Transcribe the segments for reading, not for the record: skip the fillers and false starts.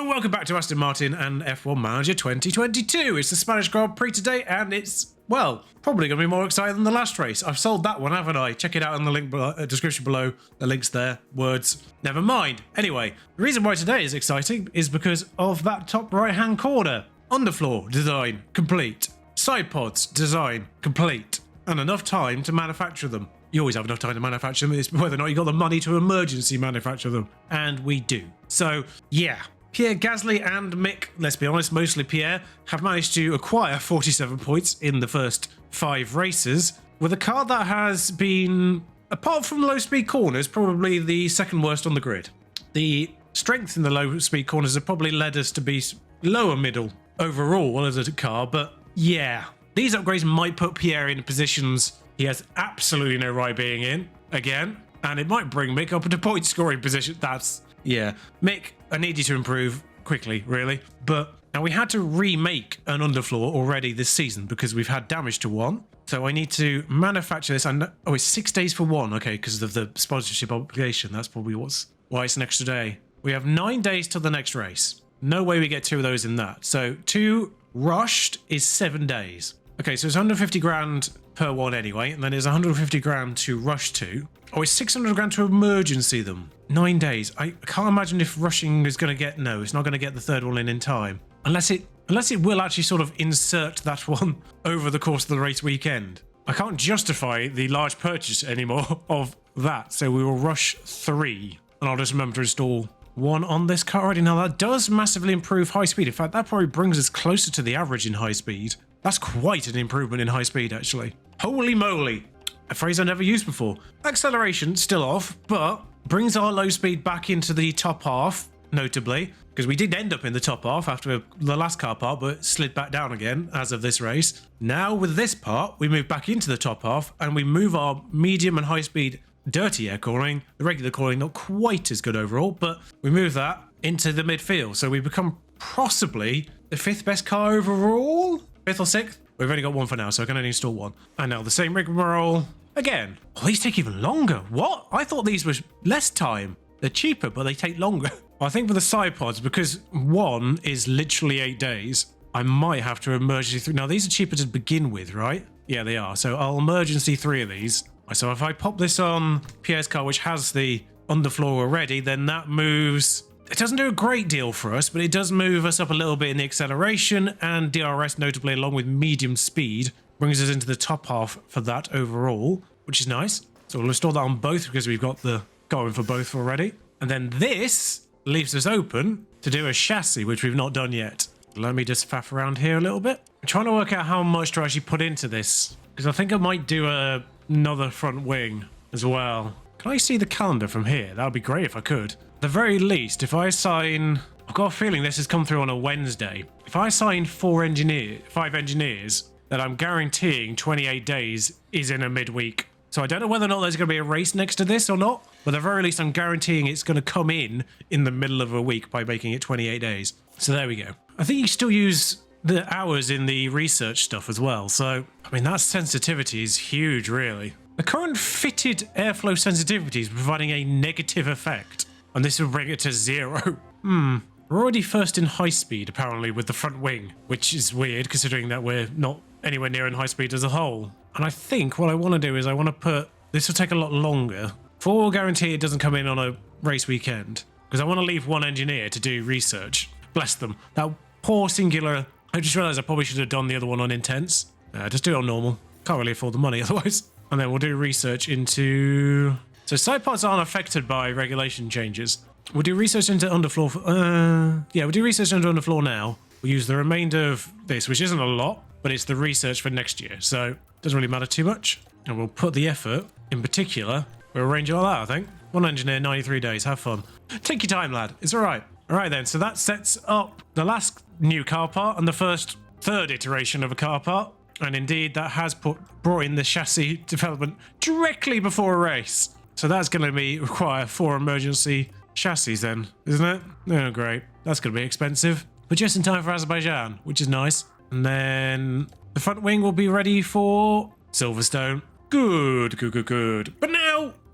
Welcome back to Aston Martin and F1 Manager 2022. It's the Spanish Grand Prix today, and it's, well, probably going to be more exciting than the last race. I've sold that one, haven't I? Check it out in the link description below. The link's there. Words. Never mind. Anyway, the reason why today is exciting is because of that top right-hand corner. Underfloor design complete. Side pods design complete. And enough time to manufacture them. You always have enough time to manufacture them. It's whether or not you got the money to emergency manufacture them. And we do. So, yeah. Pierre Gasly and Mick, let's be honest, mostly Pierre, have managed to acquire 47 points in the first 5 races with a car that has been, apart from low-speed corners, probably the second worst on the grid. The strength in the low-speed corners have probably led us to be lower middle overall as a car, but yeah. These upgrades might put Pierre in positions he has absolutely no right being in, again, and it might bring Mick up into point-scoring position. Yeah, Mick, I need you to improve quickly, really. But now we had to remake an underfloor already this season because we've had damage to one. So I need to manufacture this. And oh, it's 6 days for one. Okay, because of the sponsorship obligation. That's probably why it's an extra day. We have 9 days till the next race. No way we get 2 of those in that. So 2 rushed is 7 days. Okay, so it's 150 grand per one anyway, and then there's 150 grand to rush to. Oh, it's 600 grand to emergency them. 9 days. I can't imagine if rushing is going to get... No, it's not going to get the third one in time. Unless it will actually sort of insert that one over the course of the race weekend. I can't justify the large purchase anymore of that, so we will rush 3. And I'll just remember to install 1 on this car already. Now, that does massively improve high speed. In fact, that probably brings us closer to the average in high speed. That's quite an improvement in high speed, actually. Holy moly. A phrase I never used before. Acceleration, still off, but brings our low speed back into the top half, notably, because we did end up in the top half after the last car part, but slid back down again as of this race. Now, with this part, we move back into the top half, and we move our medium and high speed dirty air cooling, the regular cooling, not quite as good overall, but we move that into the midfield. So we become possibly the 5th best car overall? 5th or 6th? We've only got 1 for now, so I can only install 1. And now the same rigmarole again. Oh, these take even longer. What? I thought these were less time. They're cheaper, but they take longer. I think for the side pods, because 1 is literally 8 days, I might have to emergency 3. Now, these are cheaper to begin with, right? Yeah, they are. So I'll emergency 3 of these. So if I pop this on Pierre's car, which has the underfloor already, then that moves... It doesn't do a great deal for us, but it does move us up a little bit in the acceleration, and DRS, notably, along with medium speed, brings us into the top half for that overall, which is nice. So we'll install that on both because we've got the going for both already. And then this leaves us open to do a chassis, which we've not done yet. Let me just faff around here a little bit. I'm trying to work out how much to actually put into this, because I think I might do another front wing as well. Can I see the calendar from here? That would be great if I could. At the very least, if I assign... I've got a feeling this has come through on a Wednesday. If I assign 5 engineers, then I'm guaranteeing 28 days is in a midweek. So I don't know whether or not there's going to be a race next to this or not, but at the very least I'm guaranteeing it's going to come in the middle of a week by making it 28 days. So there we go. I think you still use the hours in the research stuff as well. So, I mean, that sensitivity is huge, really. The current fitted airflow sensitivity is providing a negative effect, and this will bring it to 0. We're already first in high speed, apparently, with the front wing, which is weird considering that we're not anywhere near in high speed as a whole. And I think what I want to do is I want to put... This will take a lot longer. For guarantee it doesn't come in on a race weekend, because I want to leave 1 engineer to do research. Bless them. That poor singular... I just realised I probably should have done the other one on intense. Just do it on normal. Can't really afford the money otherwise. And then we'll do research into... So side pods aren't affected by regulation changes. We'll do research into underfloor... yeah, we'll do research into underfloor now. We'll use the remainder of this, which isn't a lot, but it's the research for next year. So it doesn't really matter too much. And we'll put the effort, in particular, we'll arrange all that, I think. 1 engineer, 93 days. Have fun. Take your time, lad. It's all right. All right, then. So that sets up the last new car part and the third iteration of a car part. And indeed, that has brought in the chassis development directly before a race. So that's going to require 4 emergency chassis then, isn't it? Oh, great. That's going to be expensive. But just in time for Azerbaijan, which is nice. And then the front wing will be ready for Silverstone. Good. But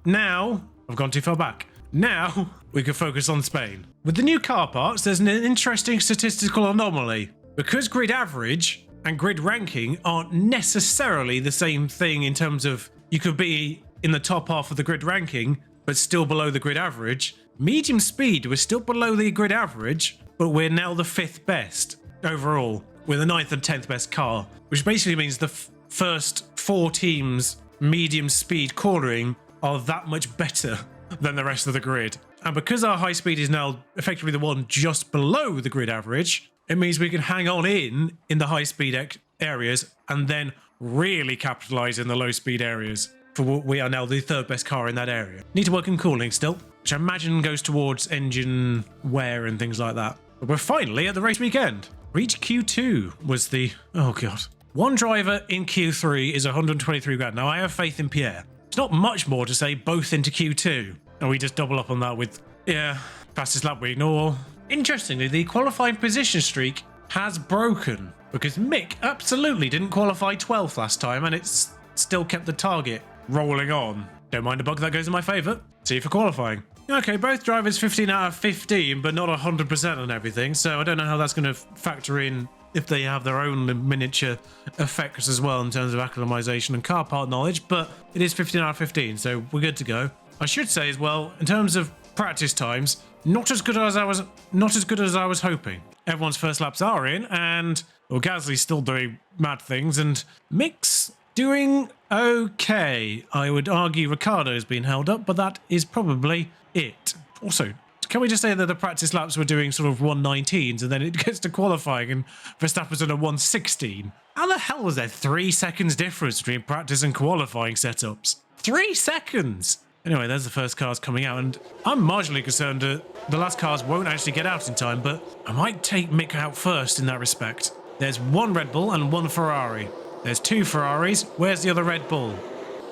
now I've gone too far back. Now we can focus on Spain. With the new car parks, there's an interesting statistical anomaly. Because grid average and grid ranking aren't necessarily the same thing in terms of you could be in the top half of the grid ranking, but still below the grid average. Medium speed, we're still below the grid average, but we're now the 5th best overall. We're the 9th and 10th best car, which basically means the first 4 teams medium speed cornering are that much better than the rest of the grid. And because our high speed is now effectively the one just below the grid average, it means we can hang on in the high speed areas and then really capitalize in the low speed areas. For we are now the 3rd best car in that area. Need to work in cooling still, which I imagine goes towards engine wear and things like that. But we're finally at the race weekend. Reach Q2 was the, oh god. One driver in Q3 is 123 grand. Now I have faith in Pierre. It's not much more to say both into Q2. And we just double up on that with, yeah, fastest lap we ignore. Interestingly, the qualifying position streak has broken because Mick absolutely didn't qualify 12th last time and it's still kept the target rolling on. Don't mind a bug, that goes in my favour. See you for qualifying. Okay, both drivers 15 out of 15, but not 100% on everything. So I don't know how that's going to factor in if they have their own miniature effects as well in terms of acclimatization and car part knowledge, but it is 15 out of 15, so we're good to go. I should say as well, in terms of practice times, not as good as I was hoping. Everyone's first laps are in, and well, Gasly's still doing mad things, and Mick's doing okay. I would argue Ricciardo's been held up, but that is probably it. Also, can we just say that the practice laps were doing sort of 119s, and then it gets to qualifying, and Verstappen's on a 116? How the hell was there 3 seconds difference between practice and qualifying setups? 3 seconds! Anyway, there's the first cars coming out, and I'm marginally concerned that the last cars won't actually get out in time, but I might take Mick out first in that respect. There's 1 Red Bull and 1 Ferrari. There's 2 Ferraris. Where's the other Red Bull?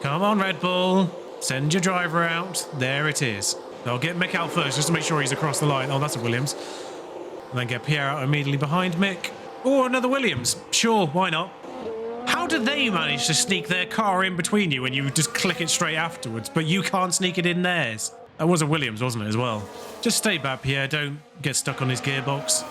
Come on, Red Bull. Send your driver out. There it is. I'll get Mick out first just to make sure he's across the line. Oh, that's a Williams. And then get Pierre out immediately behind Mick. Or another Williams. Sure, why not? How did they manage to sneak their car in between you and you just click it straight afterwards, but you can't sneak it in theirs? That was a Williams, wasn't it, as well? Just stay back, Pierre. Don't get stuck on his gearbox.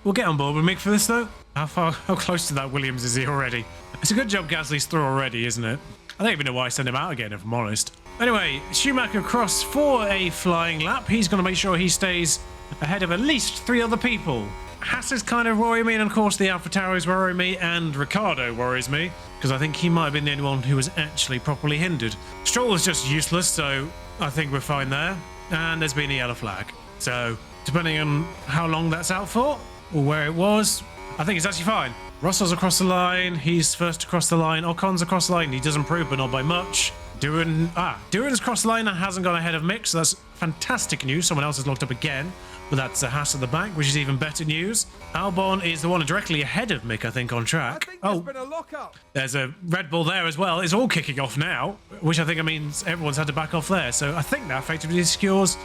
We'll get on board with Mick for this, though. How close to that Williams is he already? It's a good job Gasly's through already, isn't it? I don't even know why I sent him out again, if I'm honest. Anyway, Schumacher across for a flying lap. He's going to make sure he stays ahead of at least 3 other people. Haas is kind of worrying me, and of course the AlphaTauris worry me, and Ricciardo worries me, because I think he might have been the only one who was actually properly hindered. Stroll is just useless, so I think we're fine there. And there's been a yellow flag. So, depending on how long that's out for, or where it was, I think it's actually fine. Russell's across the line, he's first across the line, Ocon's across the line, he does improve, but not by much. Duran's crossed the line and hasn't gone ahead of Mick, so that's fantastic news. Someone else has locked up again, but that's a Haas at the back, which is even better news. Albon is the one directly ahead of Mick, I think, on track. Been a lock-up. There's a Red Bull there as well. It's all kicking off now, which I think means everyone's had to back off there. So I think that effectively secures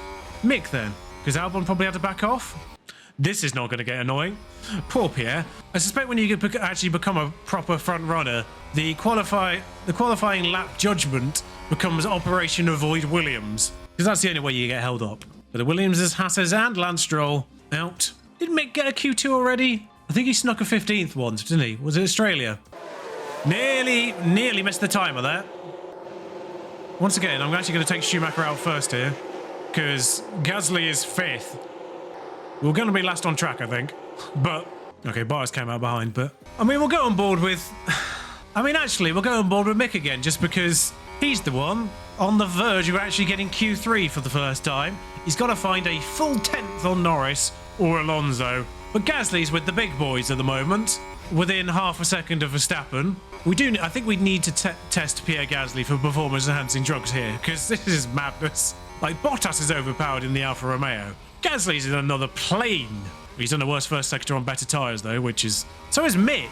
Mick then, because Albon probably had to back off. This is not going to get annoying. Poor Pierre. I suspect when you actually become a proper front runner, the qualifying lap judgment becomes Operation Avoid Williams, because that's the only way you get held up. But the Williamses, Hasses, and Lance Stroll out. Did Mick get a Q2 already? I think he snuck a 15th once, didn't he? Was it Australia? Nearly missed the timer there. Once again, I'm actually going to take Schumacher out first here, because Gasly is 5th. We're going to be last on track, I think. But, okay, Bottas came out behind, but... I mean, we'll go on board with... we'll go on board with Mick again, just because he's the one on the verge of actually getting Q3 for the first time. He's got to find a full 10th on Norris or Alonso. But Gasly's with the big boys at the moment, within half a second of Verstappen. I think we need to test Pierre Gasly for performance-enhancing drugs here, because this is madness. Like, Bottas is overpowered in the Alfa Romeo. Gasly's in another plane. He's done a worse first sector on better tyres, though, which is... So is Mick.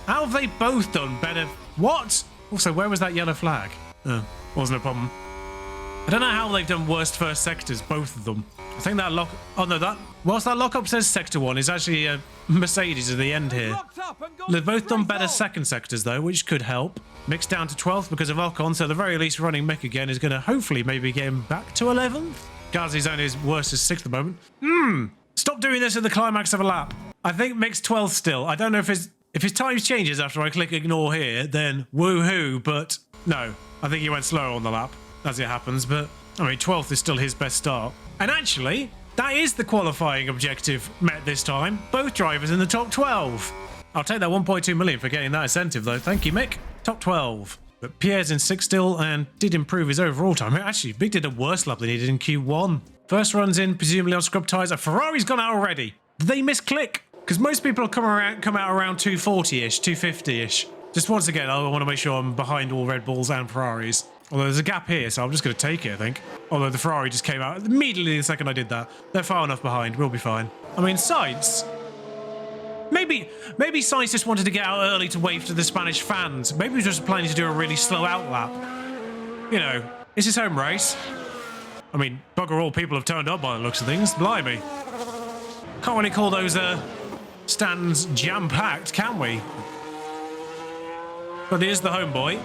How have they both done better? What? Also, where was that yellow flag? Oh, wasn't a problem. I don't know how they've done worst first sectors, both of them. I think that lock... Oh, no, whilst that lock-up says sector 1, is actually a Mercedes at the end here. They've both done better second sectors, though, which could help. Mick's down to 12th because of Ocon, so at the very least running Mick again is going to hopefully maybe get him back to 11th. Gasly's only his worst as 6th at the moment. Stop doing this at the climax of a lap. I think Mick's 12th still. I don't know if his time changes after I click ignore here, then woohoo, but no. I think he went slower on the lap, as it happens, but I mean, 12th is still his best start. And actually, that is the qualifying objective met this time. Both drivers in the top 12. I'll take that 1.2 million for getting that incentive, though. Thank you, Mick. Top 12. But Pierre's in 6th still and did improve his overall time. Actually, Mick did a worse lap than he did in Q1. First run's in, presumably on scrub tyres. A Ferrari's gone out already. Did they misclick? Because most people come out around 240-ish, 250-ish. Just once again, I want to make sure I'm behind all Red Bulls and Ferraris. Although there's a gap here, so I'm just going to take it, I think. Although the Ferrari just came out immediately the second I did that. They're far enough behind. We'll be fine. I mean, Sainz... Maybe Sainz just wanted to get out early to wave to the Spanish fans. Maybe he was just planning to do a really slow out lap. You know, it's his home race. I mean, bugger all, people have turned up by the looks of things. Blimey. Can't really call those stands jam-packed, can we? But here's the homeboy.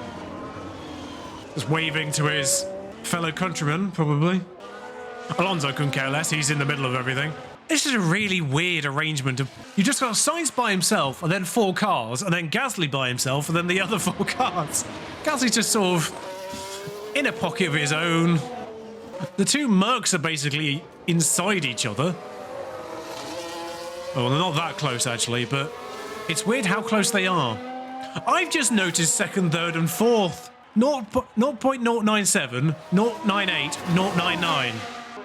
Just waving to his fellow countrymen, probably. Alonso couldn't care less. He's in the middle of everything. This is a really weird arrangement of... You just got Sainz by himself, and then 4 cars, and then Gasly by himself, and then the other 4 cars. Gasly's just sort of in a pocket of his own. The 2 Mercs are basically inside each other. Well, they're not that close, actually, but it's weird how close they are. I've just noticed 2nd, 3rd, and 4th. 0.097, 0.98, 0.99.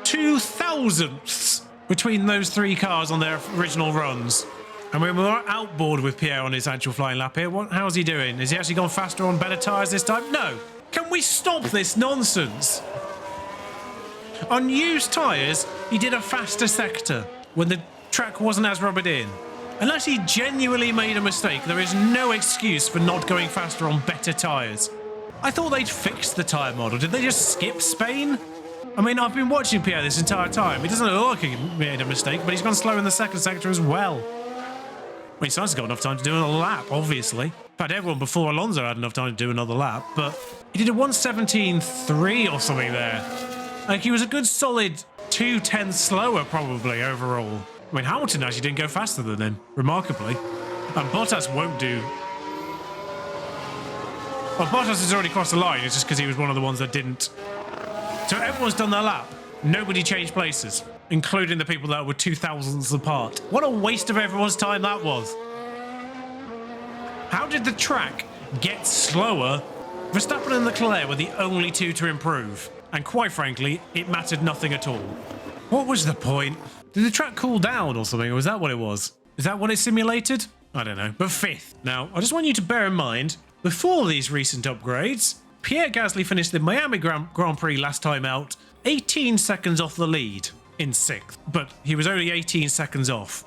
2 thousandths between those 3 cars on their original runs. And we're outboard with Pierre on his actual flying lap here. How's he doing? Has he actually gone faster on better tyres this time? No. Can we stop this nonsense? On used tyres, he did a faster sector when the track wasn't as rubbered in. Unless he genuinely made a mistake, there is no excuse for not going faster on better tyres. I thought they'd fixed the tyre model. Did they just skip Spain? I mean, I've been watching Pierre this entire time. He doesn't look like he made a mistake, but he's gone slow in the 2nd sector as well. I mean, Sainz has got enough time to do another lap, obviously. In fact, everyone before Alonso had enough time to do another lap, but he did a 1:17.3 or something there. Like, he was a good solid 2 tenths slower, probably, overall. I mean, Hamilton actually didn't go faster than him, remarkably. And Bottas won't do. Well, Bottas has already crossed the line. It's just because he was one of the ones that didn't. So everyone's done their lap. Nobody changed places, including the people that were 2 thousandths apart. What a waste of everyone's time that was. How did the track get slower? Verstappen and Leclerc were the only 2 to improve. And quite frankly, it mattered nothing at all. What was the point? Did the track cool down or something? Or was that what it was? Is that what it simulated? I don't know. But 5th. Now, I just want you to bear in mind, before these recent upgrades, Pierre Gasly finished the Miami Grand Prix last time out 18 seconds off the lead in 6th, but he was only 18 seconds off.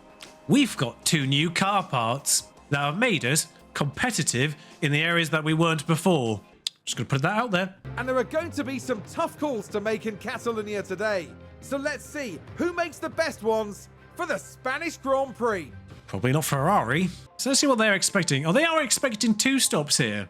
We've got 2 new car parts that have made us competitive in the areas that we weren't before. Just going to put that out there. And there are going to be some tough calls to make in Catalonia today. So let's see who makes the best ones for the Spanish Grand Prix. Probably not Ferrari. So let's see what they're expecting. Oh, they are expecting 2 stops here.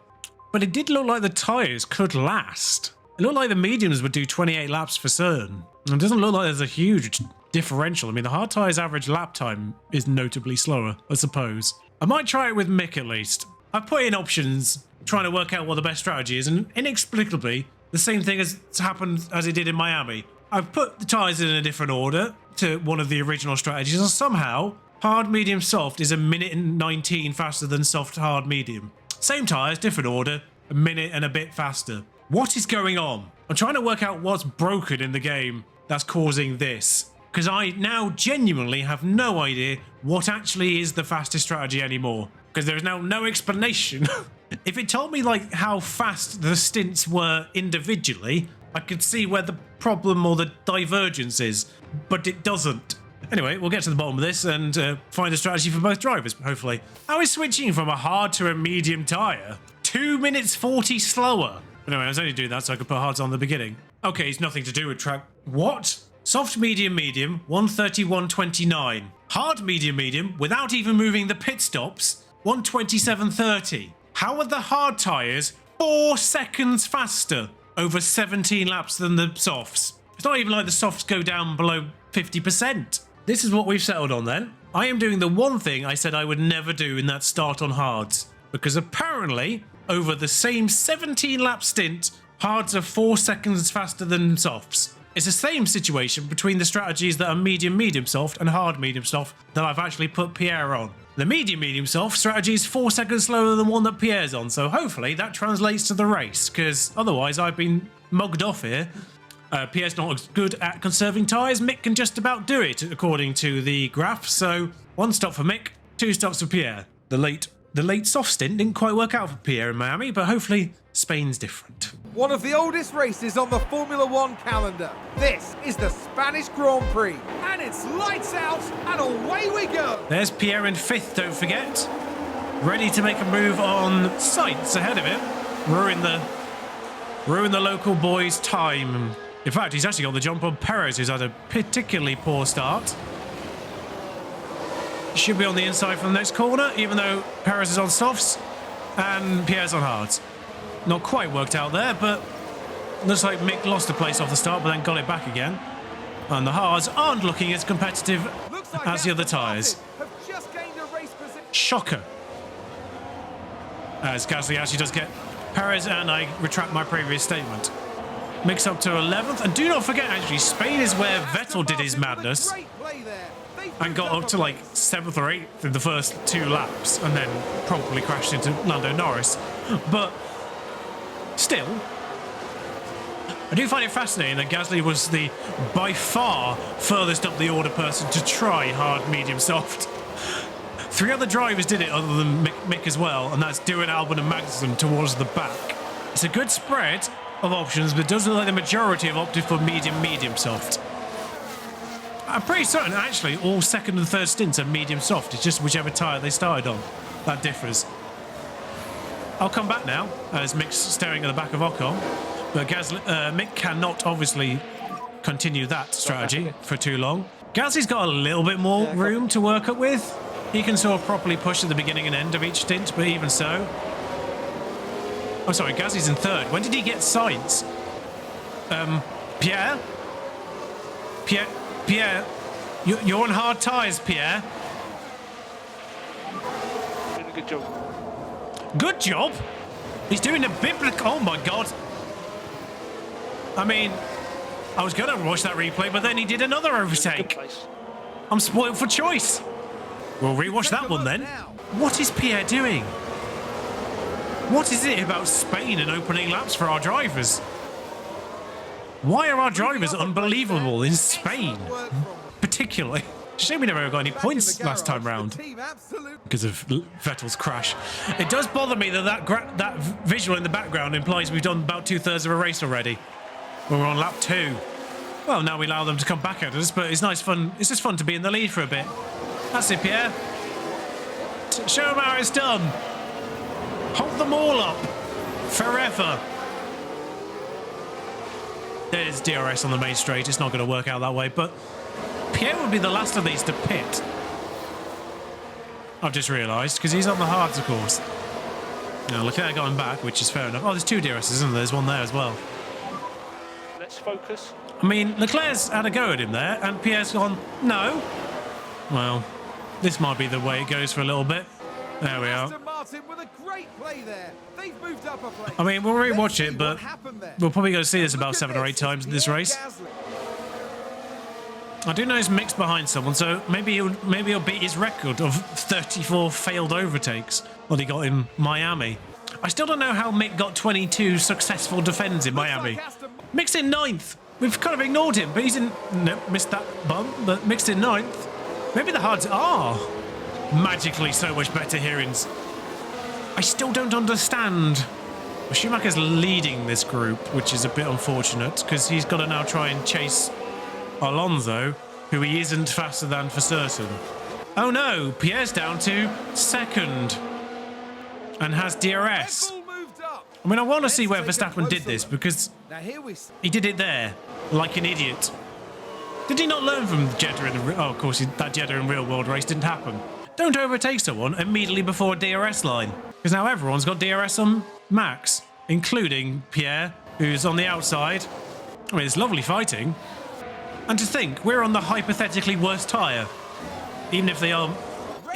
But it did look like the tyres could last. It looked like the mediums would do 28 laps for certain. And it doesn't look like there's a huge differential. I mean, the hard tyres average lap time is notably slower, I suppose. I might try it with Mick at least. I put in options, trying to work out what the best strategy is, and inexplicably, the same thing has happened as it did in Miami. I've put the tyres in a different order to one of the original strategies, and somehow, hard, medium, soft is 1:19 faster than soft, hard, medium. Same tyres, different order, a minute and a bit faster. What is going on? I'm trying to work out what's broken in the game that's causing this. Because I now genuinely have no idea what actually is the fastest strategy anymore. Because there is now no explanation. If it told me like how fast the stints were individually, I could see where the problem or the divergence is. But it doesn't. Anyway, we'll get to the bottom of this and find a strategy for both drivers, hopefully. How is switching from a hard to a medium tyre 2 minutes 40 slower? Anyway, I was only doing that so I could put hards on the beginning. Okay, it's nothing to do with track. What? Soft, medium, medium, 1:31.29. Hard, medium, medium, without even moving the pit stops, 1:27.30. How are the hard tyres 4 seconds faster over 17 laps than the softs? It's not even like the softs go down below 50%. This is what we've settled on then. I am doing the one thing I said I would never do in that start on hards. Because apparently, over the same 17 lap stint, hards are 4 seconds faster than softs. It's the same situation between the strategies that are medium soft and hard medium soft that I've actually put Pierre on. The medium soft strategy is 4 seconds slower than the one that Pierre's on, so hopefully that translates to the race, because otherwise I've been mugged off here. Pierre's not as good at conserving tyres. Mick can just about do it according to the graph, so 1 stop for Mick, 2 stops for Pierre. The late soft stint didn't quite work out for Pierre in Miami, but hopefully Spain's different. One of the oldest races on the Formula One calendar. This is the Spanish Grand Prix, and it's lights out, and away we go. There's Pierre in 5th, don't forget. Ready to make a move on Sainz ahead of him. Ruin the local boy's time. In fact, he's actually got the jump on Perez, who's had a particularly poor start. Should be on the inside from the next corner, even though Perez is on softs and Pierre's on hards. Not quite worked out there, but looks like Mick lost a place off the start, but then got it back again. And the hards aren't looking as competitive as the other tyres. Shocker. As Gasly actually does get Perez, and I retract my previous statement. Mick's up to 11th, and do not forget, actually, Spain is where Vettel did his madness and got up to like 7th or 8th in the first 2 laps, and then promptly crashed into Lando Norris. But still, I do find it fascinating that Gasly was the by far furthest up the order person to try hard, medium, soft. 3 other drivers did it other than Mick as well, and that's Doohan, Albon and Magnussen towards the back. It's a good spread of options, but it does look like the majority have opted for medium, soft. I'm pretty certain, actually, all second and third stints are medium soft. It's just whichever tyre they started on. That differs. I'll come back now, as Mick's staring at the back of Ocon. But Mick cannot, obviously, continue that strategy for too long. Gasly's got a little bit more room to work up with. He can sort of properly push at the beginning and end of each stint, but even so... Oh, sorry, Gasly's in 3rd. When did he get Sainz? Pierre? Pierre, you're on hard tyres, Pierre. Doing a good job. Good job? He's doing a biblical... Oh, my God. I mean, I was going to watch that replay, but then he did another overtake. I'm spoiled for choice. We'll rewatch that one then. What is Pierre doing? What is it about Spain and opening laps for our drivers? Why are our drivers unbelievable in Spain? Particularly. Shame we never got any points last time round because of Vettel's crash. It does bother me that that visual in the background implies we've done about 2/3 of a race already. We're on lap 2. Well, now we allow them to come back at us, but it's nice fun. It's just fun to be in the lead for a bit. That's it, Pierre. Show them how it's done. Hold them all up. Forever. There's DRS on the main straight. It's not going to work out that way, but Pierre would be the last of these to pit. I've just realised, because he's on the hards, of course. Now, Leclerc got him back, which is fair enough. Oh, there's 2 DRSs, isn't there? There's one there as well. Let's focus. I mean, Leclerc's had a go at him there, and Pierre's gone, no. Well, this might be the way it goes for a little bit. There we are. Aston Martin with a great play there. They've moved up a place. I mean, we'll rewatch it, but we'll probably go see this about 7 or 8 times in this race. I do know he's mixed behind someone, so maybe he'll beat his record of 34 failed overtakes that he got in Miami. I still don't know how Mick got 22 successful defends in Miami. Mick's in 9th. We've kind of ignored him, but he's in... Nope, missed that bump, but Mick's in 9th. Maybe the hards are magically so much better here in... I still don't understand. Well, Schumacher's leading this group, which is a bit unfortunate, because he's got to now try and chase Alonso, who he isn't faster than for certain. Oh no, Pierre's down to 2nd and has DRS. I mean, I want to see where Verstappen did this, because he did it there, like an idiot. Did he not learn from Jeddah in the... Oh, of course, that Jeddah in real world race didn't happen. Don't overtake someone immediately before a DRS line, because now everyone's got DRS on max, including Pierre, who's on the outside. I mean, it's lovely fighting. And to think, we're on the hypothetically worst tyre. Even if they are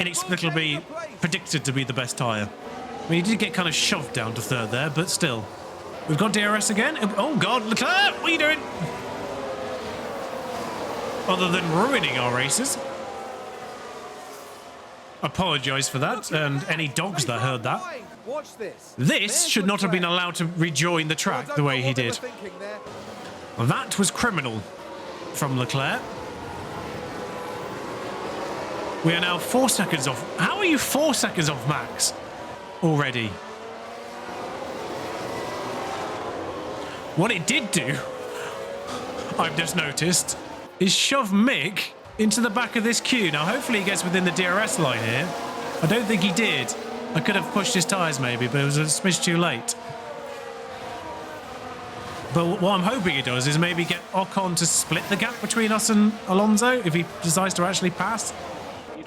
inexplicably predicted to be the best tyre. I mean, he did get kind of shoved down to third there, but still. We've got DRS again. Oh, God, Leclerc, what are you doing? Other than ruining our races. Apologise for that, and any dogs that heard that. Watch this. This should not have been allowed to rejoin the track the way he did. That was criminal from Leclerc. We are now 4 seconds off. How are you 4 seconds off Max already? What it did do, I've just noticed, is shove Mick into the back of this queue. Now, hopefully he gets within the DRS line here. I don't think he did. I could have pushed his tyres maybe, but it was a smidge too late. But what I'm hoping he does is maybe get Ocon to split the gap between us and Alonso if he decides to actually pass.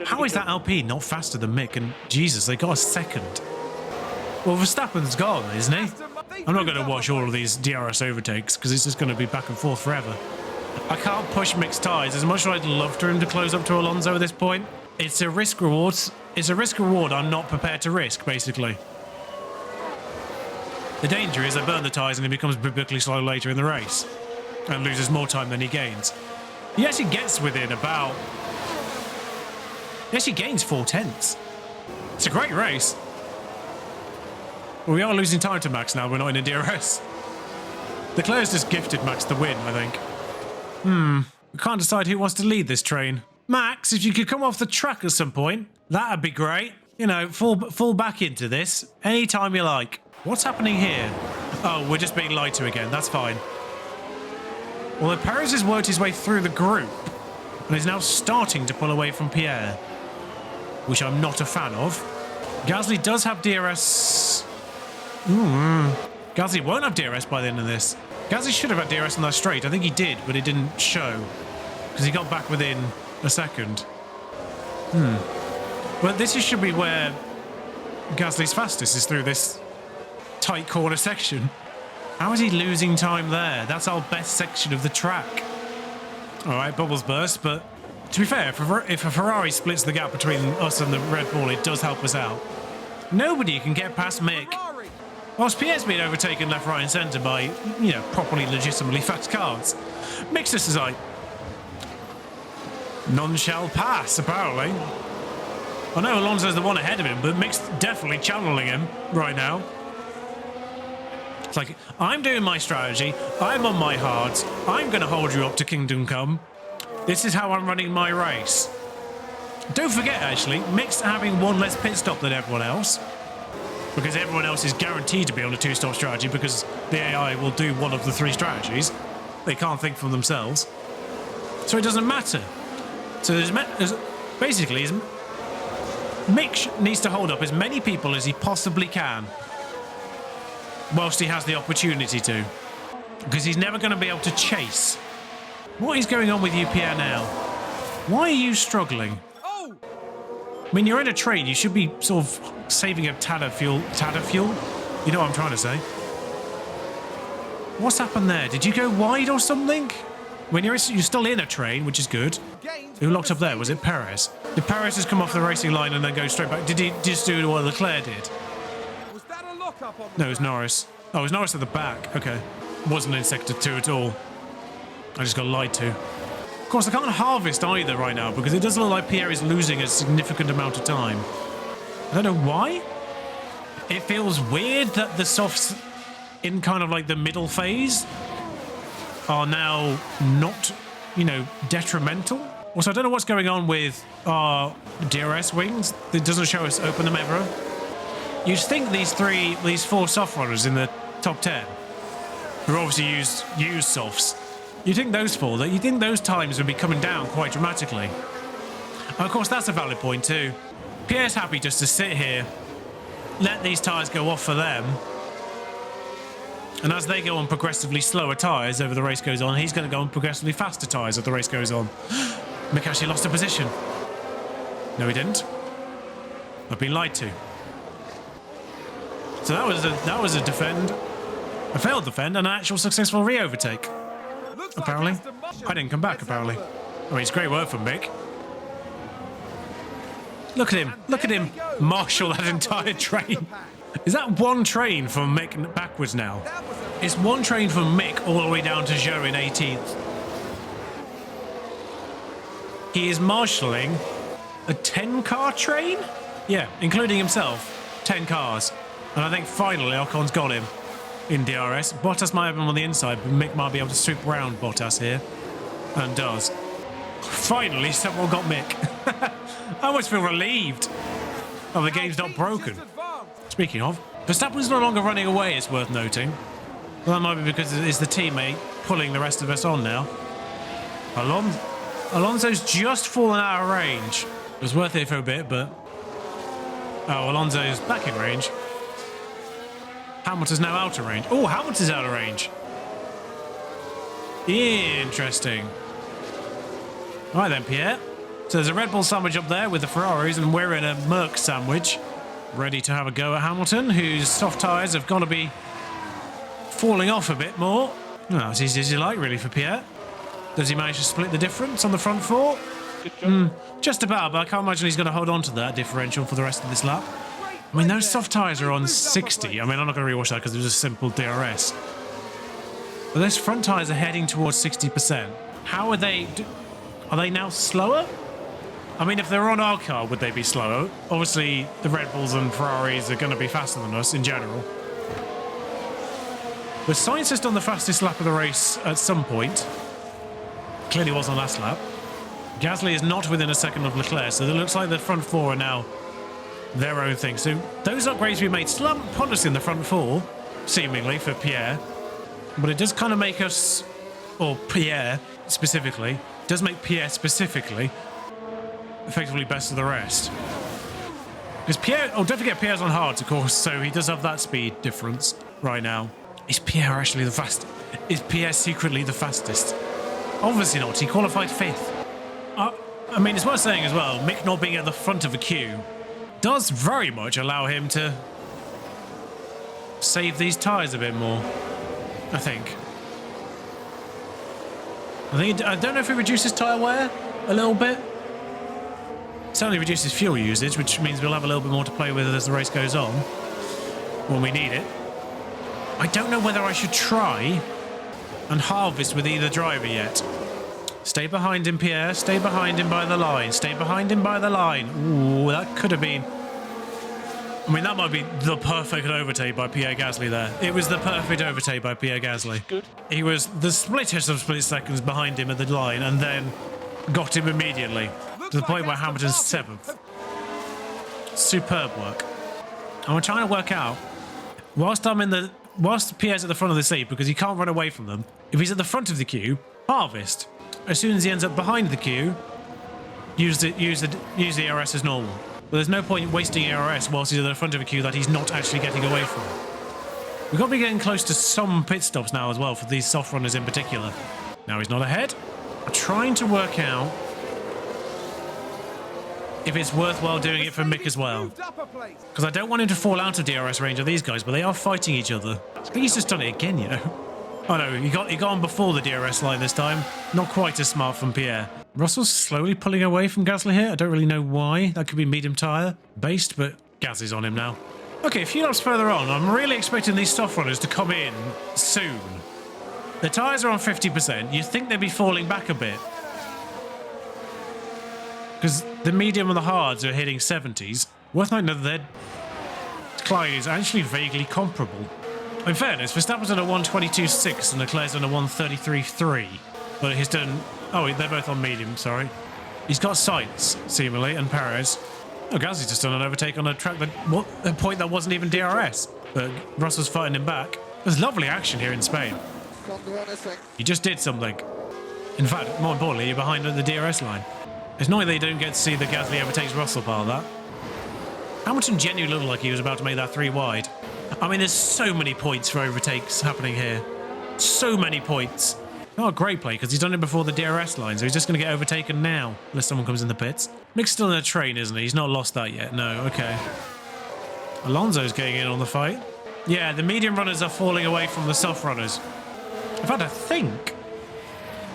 How is that Alpine not faster than Mick? And Jesus, they got a second. Well, Verstappen's gone, isn't he? I'm not going to watch all of these DRS overtakes because it's just going to be back and forth forever. I can't push Mick's tyres as much as I'd love for him to close up to Alonso at this point. It's a risk reward. It's a risk reward I'm not prepared to risk, basically. The danger is I burn the tyres and he becomes biblically slow later in the race and loses more time than he gains. He actually gets within about... He actually gains 4/10. It's a great race. Well, we are losing time to Max now. We're not in a DRS. Leclerc's just gifted Max the win, I think. We can't decide who wants to lead this train. Max, if you could come off the track at some point, that'd be great. You know, fall back into this anytime you like. What's happening here? Oh, we're just being lied to again. That's fine. Well, Perez has worked his way through the group and is now starting to pull away from Pierre, which I'm not a fan of. Gasly does have DRS. Gasly won't have DRS by the end of this. Gasly should have had DRS on that straight. I think he did, but it didn't show because he got back within a second. But this should be where Gasly's fastest is through this tight corner section. How is he losing time there? That's our best section of the track. All right, bubbles burst, but to be fair, if a Ferrari splits the gap between us and the Red Bull, it does help us out. Nobody can get past Mick. Whilst Pierre's been overtaken left, right and centre by, you know, properly, legitimately fast cars. Mick's just is like, none shall pass, apparently. I know Alonso's the one ahead of him, but Mick's definitely channeling him right now. It's like, I'm doing my strategy, I'm on my hards, I'm going to hold you up to Kingdom Come. This is how I'm running my race. Don't forget, actually, Mick's having one less pit stop than everyone else, because everyone else is guaranteed to be on a two-stop strategy because the AI will do one of the three strategies. They can't think for themselves. So it doesn't matter. So basically, Mick needs to hold up as many people as he possibly can whilst he has the opportunity to, because he's never going to be able to chase. What is going on with you, Pierre, now? Why are you struggling? I mean, you're in a train. You should be sort of saving up tada fuel. Tada fuel? You know what I'm trying to say. What's happened there? Did you go wide or something? When you're still in a train, which is good. Who locked up there? Was it Perez? Did Perez just come off the racing line and then go straight back? Did he just do what Leclerc did? Was that a lock-up on No, it was Norris. Oh, it was Norris at the back. Okay. Wasn't in Sector 2 at all. I just got lied to. Of course, I can't harvest either right now because it does look like Pierre is losing a significant amount of time. I don't know why. It feels weird that the softs in kind of like the middle phase are now not, you know, detrimental. Also, I don't know what's going on with our DRS wings. It doesn't show us open them ever. You'd think these four soft runners in the top 10, who obviously use softs, you think those times would be coming down quite dramatically. And of course, that's a valid point too. Pierre's happy just to sit here, let these tyres go off for them, and as they go on progressively slower tyres over the race goes on, he's going to go on progressively faster tyres as the race goes on. Mick actually lost a position. No, he didn't. I've been lied to. So that was a defend, a failed defend, and an actual successful re-overtake. apparently. I didn't come back, apparently. I mean, it's great work from Mick. Look at him. Look at him marshal that entire train. Is that one train from Mick backwards now? It's one train from Mick all the way down to Joe in 18th. He is marshalling a 10-car train? Yeah, including himself. 10 cars. And I think finally Ocon's got him in DRS. Bottas might have him on the inside, but Mick might be able to swoop around Bottas here. And does. Finally, someone got Mick. I almost feel relieved. Oh, the game's not broken. Speaking of, Verstappen's no longer running away, it's worth noting. Well, that might be because it's the teammate pulling the rest of us on now. Alonso's just fallen out of range. It was worth it for a bit, but... Oh, Alonso's back in range. Hamilton's now out of range. Oh, Hamilton's out of range. Interesting. Right then, Pierre. So there's a Red Bull sandwich up there with the Ferraris, and we're in a Merc sandwich. Ready to have a go at Hamilton, whose soft tyres have got to be falling off a bit more. Well, it's easy as you like, really, for Pierre. Does he manage to split the difference on the front four? Good job. Just about, but I can't imagine he's going to hold on to that differential for the rest of this lap. I mean, those soft tyres are on 60. I mean, I'm not going to rewatch that because it was a simple DRS. But those front tyres are heading towards 60%. How are they... Are they now slower? I mean, if they're on our car, would they be slower? Obviously, the Red Bulls and Ferraris are going to be faster than us in general. But Sainz has done the fastest lap of the race at some point. Clearly was on last lap. Gasly is not within a second of Leclerc, so it looks like the front four are now their own thing. So those upgrades we made still haven't put us in the front four, seemingly, for Pierre. But it does kind of make us, or Pierre specifically, does make Pierre specifically effectively best of the rest. Because Pierre, oh, don't forget Pierre's on hards, of course, so he does have that speed difference right now. Is Pierre actually the fastest? Is Pierre secretly the fastest? Obviously not. He qualified 5th. I mean, it's worth saying as well, Mick not being at the front of a queue does very much allow him to save these tyres a bit more, I think. I don't know if it reduces tyre wear a little bit. Certainly reduces fuel usage, which means we'll have a little bit more to play with as the race goes on, when we need it. I don't know whether I should try and harvest with either driver yet. Stay behind him, Pierre. Stay behind him by the line. Stay behind him by the line. Ooh, that could have been... I mean, that might be the perfect overtake by Pierre Gasly there. It was the perfect overtake by Pierre Gasly. Good. He was the splittest of split seconds behind him at the line and then got him immediately. To the point where Hamilton's 7th. Superb work. And we're trying to work out, whilst Pierre's at the front of the seat, because he can't run away from them, if he's at the front of the queue, harvest. As soon as he ends up behind the queue, use the ERS as normal. But there's no point wasting ERS whilst he's at the front of a queue that he's not actually getting away from. We've got to be getting close to some pit stops now as well for these soft runners in particular. Now he's not ahead. I'm trying to work out if it's worthwhile doing it for Mick as well. Because I don't want him to fall out of DRS range of these guys, but they are fighting each other. I think he's just done it again, you know. Oh no, he got on before the DRS line this time. Not quite as smart from Pierre. Russell's slowly pulling away from Gasly here. I don't really know why. That could be medium tyre based, but Gasly's on him now. Okay, a few laps further on, I'm really expecting these soft runners to come in soon. The tyres are on 50%. You'd think they'd be falling back a bit. Because the medium and the hards are hitting 70s. Worth noting that their decline is actually vaguely comparable. In fairness, Verstappen's on a 122.6 and Leclerc's on a 133.3. But he's done... Oh, they're both on medium, sorry. He's got Sainz, seemingly, and Perez. Oh, Gasly's just done an overtake on a track that... a point that wasn't even DRS. But Russell's fighting him back. There's lovely action here in Spain. You just did something. In fact, more importantly, you're behind the DRS line. It's annoying that you don't get to see the Gasly overtakes Russell part of that. Hamilton genuinely looked like he was about to make that 3 wide. I mean, there's so many points for overtakes happening here. So many points. Oh, great play, because he's done it before the DRS line, so he's just going to get overtaken now, unless someone comes in the pits. Mick's still in a train, isn't he? He's not lost that yet. No, okay. Alonso's getting in on the fight. Yeah, the medium runners are falling away from the soft runners. In fact, I think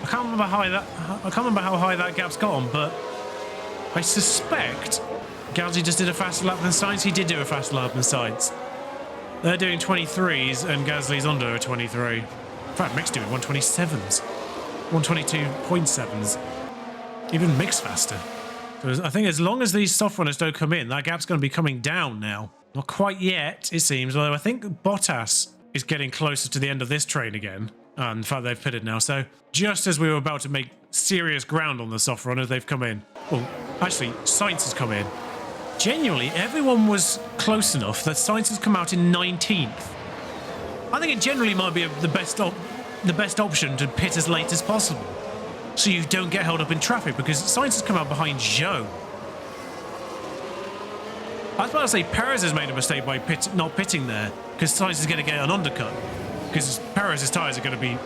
I can't remember how high that gap's gone, but I suspect Gasly just did a faster lap than Sainz. He did do a faster lap than Sainz. They're doing 23s and Gasly's under a 23. In fact, Mick's doing 127s. 122.7s. Even Mick's faster. So I think as long as these soft runners don't come in, that gap's going to be coming down now. Not quite yet, it seems, although I think Bottas is getting closer to the end of this train again. And in fact, they've pitted now. So just as we were about to make serious ground on the soft runners, they've come in. Well, actually, Sainz has come in. Genuinely, everyone was close enough that Sainz has come out in 19th. I think it generally might be the best option to pit as late as possible, so you don't get held up in traffic, because Sainz has come out behind Zhou. I was about to say Perez has made a mistake by not pitting there, because Sainz is going to get an undercut, because Perez's tyres are going to be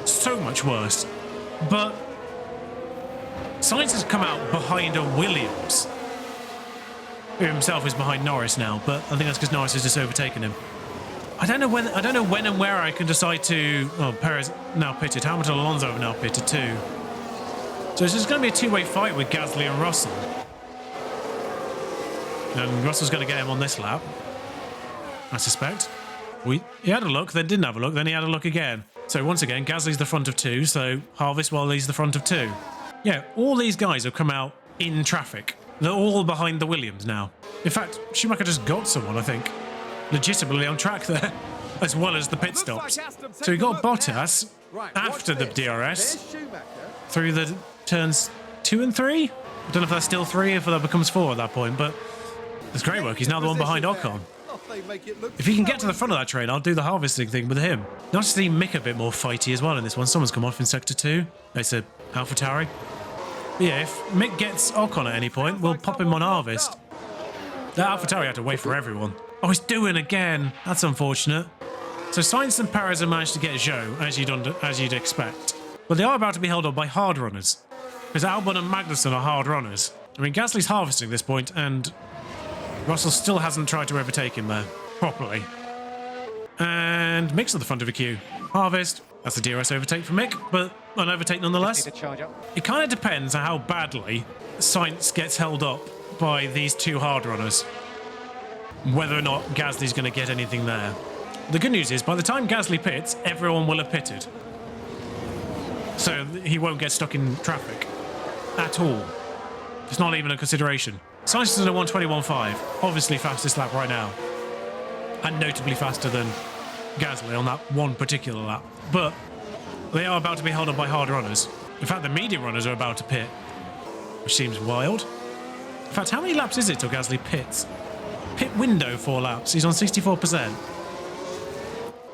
so much worse. But Sainz has come out behind a Williams, who himself is behind Norris now, but I think that's because Norris has just overtaken him. I don't know when and where I can decide to. Oh, Perez now pitted. Hamilton and Alonso have now pitted too. So it's just going to be a two-way fight with Gasly and Russell. And Russell's going to get him on this lap, I suspect. He had a look, then didn't have a look, then he had a look again. So once again, Gasly's the front of two, so Harvest while he's the front of two. Yeah, all these guys have come out in traffic. They're all behind the Williams now. In fact, Schumacher just got someone, I think, legitimately on track there, as well as the pit stops. So he got Bottas after the DRS through the turns 2 and 3. I don't know if that's still 3, if that becomes 4 at that point, but it's great work. He's now the one behind Ocon. If he can get to the front of that train, I'll do the harvesting thing with him. Nice to see Mick a bit more fighty as well in this one. Someone's come off in sector 2. It's a AlphaTauri. But yeah, if Mick gets Ocon at any point, we'll pop him on harvest. That AlphaTauri had to wait for everyone. Oh, he's doing again. That's unfortunate. So Sainz and Perez have managed to get Zhou, as you'd expect. But they are about to be held up by hard runners, because Albon and Magnussen are hard runners. I mean, Gasly's harvesting this point, and Russell still hasn't tried to overtake him there properly. And Mick's at the front of the queue. Harvest. That's a DRS overtake for Mick, but an overtake nonetheless. It kind of depends on how badly Sainz gets held up by these two hard runners, whether or not Gasly's going to get anything there. The good news is, by the time Gasly pits, everyone will have pitted. So he won't get stuck in traffic at all. It's not even a consideration. Sainz is in a 121.5, obviously fastest lap right now, and notably faster than Gasly on that one particular lap. But they are about to be held up by hard runners. In fact, the medium runners are about to pit, which seems wild. In fact, how many laps is it till Gasly pits? Pit window 4 laps. He's on 64%.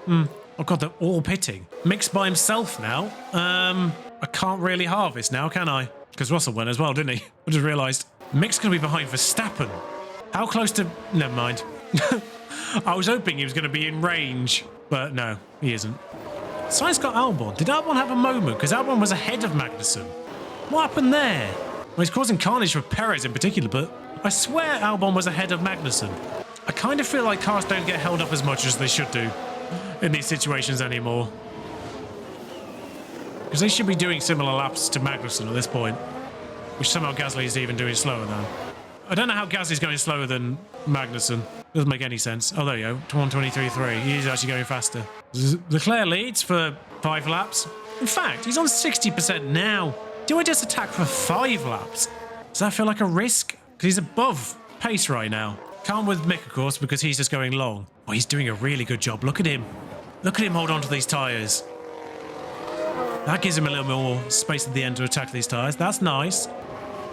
Oh god, they're all pitting. Mick's by himself now. I can't really harvest now, can I? Because Russell went as well, didn't he? I just realised. Mick's going to be behind Verstappen. How close to... Never mind. I was hoping he was going to be in range, but no, he isn't. Sainz got Albon. Did Albon have a moment? Because Albon was ahead of Magnussen. What happened there? Well, he's causing carnage for Perez in particular, but I swear Albon was ahead of Magnussen. I kind of feel like cars don't get held up as much as they should do in these situations anymore, because they should be doing similar laps to Magnussen at this point, which somehow Gasly is even doing slower than. I don't know how Gasly's going slower than Magnussen. Doesn't make any sense. Oh, there you go. 123.3. He's actually going faster. Leclerc leads for 5 laps. In fact, he's on 60% now. Do I just attack for 5 laps? Does that feel like a risk? Because he's above pace right now. Can't with Mick, of course, because he's just going long. Oh, he's doing a really good job. Look at him. Look at him hold on to these tyres. That gives him a little more space at the end to attack these tyres. That's nice.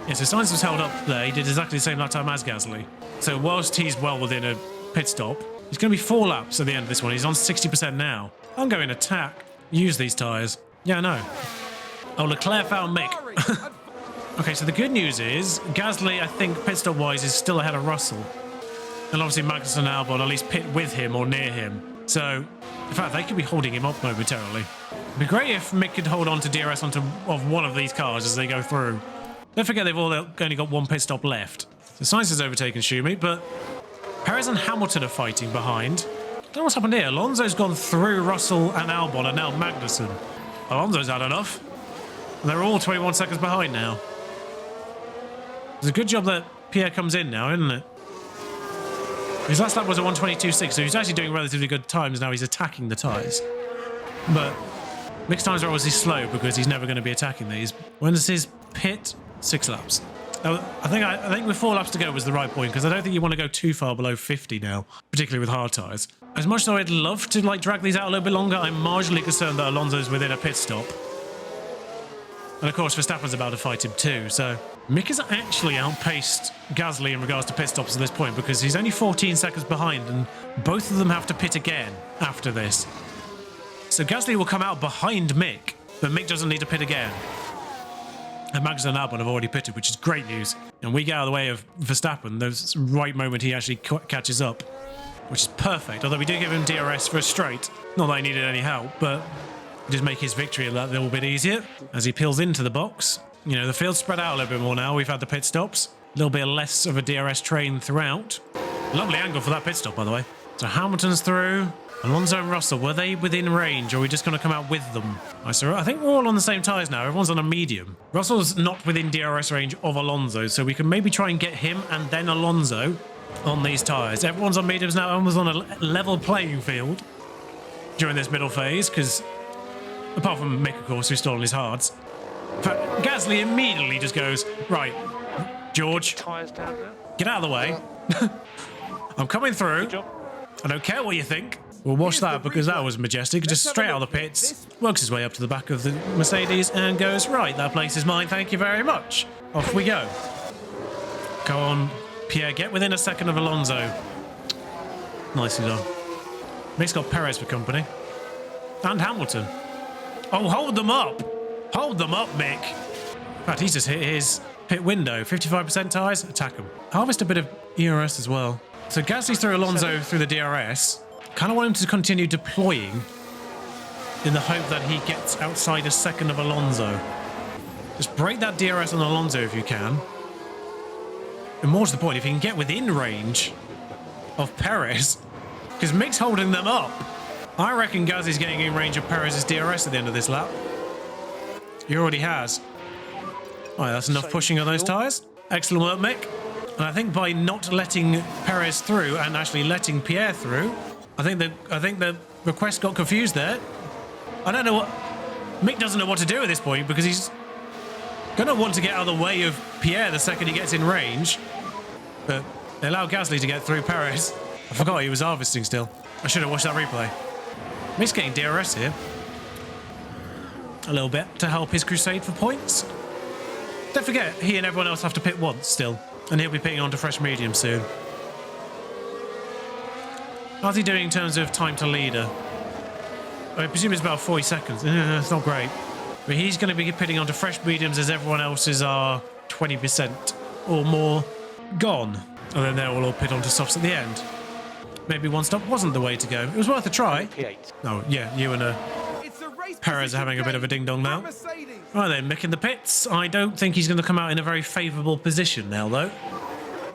Yeah, so Sainz was held up there. He did exactly the same lap time as Gasly. So whilst he's well within a pit stop, he's going to be 4 laps at the end of this one. He's on 60% now. I'm going attack. Use these tyres. Yeah, no. Oh, Leclerc found Mick. Okay, so the good news is Gasly, I think, pit stop wise, is still ahead of Russell. And obviously Magnussen and Albon at least pit with him or near him. So, in fact, they could be holding him up momentarily. It'd be great if Mick could hold on to DRS of one of these cars as they go through. Don't forget they've only got 1 pit stop left. So Sainz has overtaken Schumi, but Perez and Hamilton are fighting behind. I don't know what's happened here. Alonso's gone through Russell and Albon, and now Magnussen. Alonso's had enough. They're all 21 seconds behind now. It's a good job that Pierre comes in now, isn't it? His last lap was a 1:22.6, so he's actually doing relatively good times now. He's attacking the tyres. But mixed times are obviously slow because he's never going to be attacking these. When's his pit? 6 laps. Now, I think with 4 laps to go was the right point, because I don't think you want to go too far below 50 now, particularly with hard tyres. As much as I'd love to like drag these out a little bit longer, I'm marginally concerned that Alonso's within a pit stop. And of course, Verstappen's about to fight him too, so Mick has actually outpaced Gasly in regards to pit stops at this point, because he's only 14 seconds behind, and both of them have to pit again after this. So Gasly will come out behind Mick, but Mick doesn't need to pit again. And Max and Albon have already pitted, which is great news. And we get out of the way of Verstappen, the right moment he actually catches up, which is perfect. Although we do give him DRS for a straight. Not that he needed any help, but just make his victory a little bit easier as he peels into the box. You know, the field's spread out a little bit more now. We've had the pit stops. A little bit less of a DRS train throughout. Lovely angle for that pit stop, by the way. So Hamilton's through. Alonso and Russell, were they within range, or are we just going to come out with them? So I think we're all on the same tyres now. Everyone's on a medium. Russell's not within DRS range of Alonso, so we can maybe try and get him and then Alonso on these tyres. Everyone's on mediums now. Everyone's on a level playing field during this middle phase, because apart from Mick, of course, who's still on his hards. But Gasly immediately just goes, right, George, Tyres down there. get out of the way. I'm coming through. Good job. I don't care what you think. We'll watch that because that was majestic. Just straight out of the pits, works his way up to the back of the Mercedes and goes, right, that place is mine, thank you very much. Off we go. Go on, Pierre, get within a second of Alonso. Nicely done. Mick's got Perez for company. And Hamilton. Oh, hold them up. Hold them up, Mick. In fact, he's just hit his pit window. 55% tyres, attack him. Harvest a bit of ERS as well. So Gasly's through Alonso through the DRS. Kind of want him to continue deploying in the hope that he gets outside a second of Alonso. Just break that DRS on Alonso if you can. And more to the point, if you can get within range of Perez, because Mick's holding them up. I reckon Gasly's getting in range of Perez's DRS at the end of this lap. He already has. All right, that's enough pushing on those tyres. Excellent work, Mick. And I think by not letting Perez through and actually letting Pierre through, I think the request got confused there. I don't know what... Mick doesn't know what to do at this point because he's going to want to get out of the way of Pierre the second he gets in range. But they allow Gasly to get through Perez. I forgot he was harvesting still. I should have watched that replay. Mick's getting DRS here. A little bit to help his crusade for points. Don't forget, he and everyone else have to pit once still. And he'll be pitting onto fresh medium soon. How's he doing in terms of time to leader? I presume it's about 40 seconds. It's not great. But he's going to be pitting onto fresh mediums as everyone else's are 20% or more gone. And then they'll all pit onto softs at the end. Maybe one stop wasn't the way to go. It was worth a try. P8. Oh, yeah, you and Perez are having a bit of a ding-dong now. Right then, Mick in the pits. I don't think he's going to come out in a very favourable position now, though.